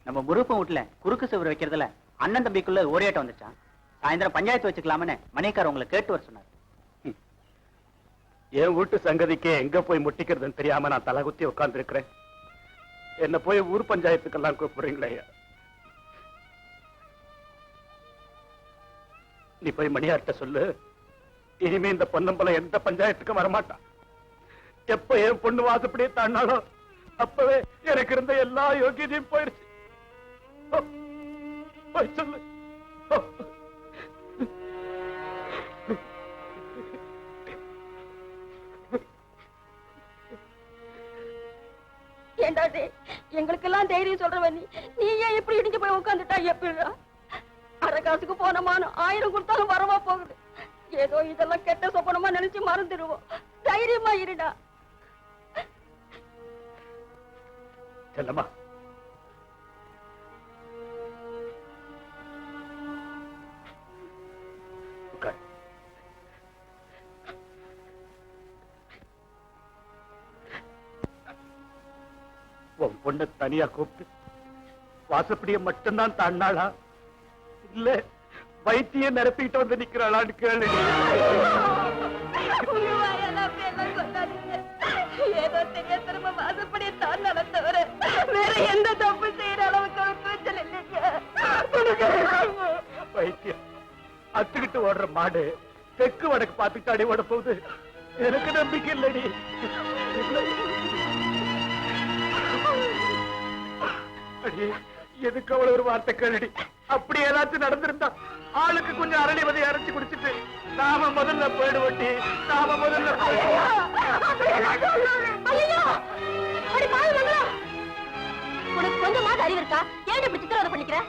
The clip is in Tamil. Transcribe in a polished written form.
நம்ம முருப்பம் வீட்டுல குறுக்கு சுவர் வைக்கிறதுல அண்ணன் தம்பிக்குள்ள ஓரியாட்டம் வந்துச்சான். சாயந்தரம் பஞ்சாயத்து வச்சுக்கலாம்னு மணிக்கார உங்களை கேட்டு வர சொன்னார். என் வீட்டு சங்கதிக்கே எங்க போய் முட்டிக்கிறதுன்னு தெரியாம நான் தலகுத்தி உட்கார்ந்து இருக்கிறேன். என்ன போய் ஊர் பஞ்சாயத்துக்கெல்லாம் கூப்பிடுறீங்களே. நீ போய் மணியார்ட்ட சொல்லு, இனிமே இந்த பொன்னம்பலம் எந்த பஞ்சாயத்துக்கும் வரமாட்டான். எப்ப என் பொண்ணு வாசப்படியே தாண்டாலும் அப்பவே எனக்கு இருந்த எல்லா யோகியதையும் போயிருச்சு. போய் சொல்லு. ஏண்டாடே, எங்களுக்கெல்லாம் தைரியம் சொல்றவன் நீ ஏன் இப்படி இடிஞ்சு போய் உட்காந்துட்டா? எப்படிடா அரை காசுக்கு போனமான 1000 கொடுத்தாலும் வரவா போகுது. ஏதோ இதெல்லாம் கெட்ட சொப்பனமா நினைச்சு மறந்துடுவோம். தைரியமா இருடா. செல்லம்மா, உன் பொண்ணு தனியா கூப்பிட்டு வாசப்படிய மட்டும்தான் தாண்டாளா இல்ல வைத்தியம் நிரப்பிட்டு வந்து நிக்கிறாளான்னு கேளு. ஏதோ தெரிய திரும்ப வாசப்படிய தாண்டால தவிர வேற எந்த தப்பு செய்யற அளவுக்கு கூச்சல் இல்லைங்க. வைத்தியம் அத்துக்கிட்டு ஓடுற மாடு தெற்கு வடக்கு பார்த்துட்டாடி ஓட போகுது. எனக்கு நம்பிக்கை இல்லடி. எதுக்கு அவ்வளவு ஒரு வார்த்தை கேளடி. அப்படி ஏதாச்சும் நடந்திருந்தா ஆளுக்கு கொஞ்சம் அரளி வதையை அரைச்சு குடிச்சிட்டு நாம முதல்ல போயிடுவோட்டி. நாம முதல்ல உனக்கு கொஞ்சமாவது அறிவு இருக்கா? ஏன் இப்படி சித்திரவதை பண்ணிக்கிற?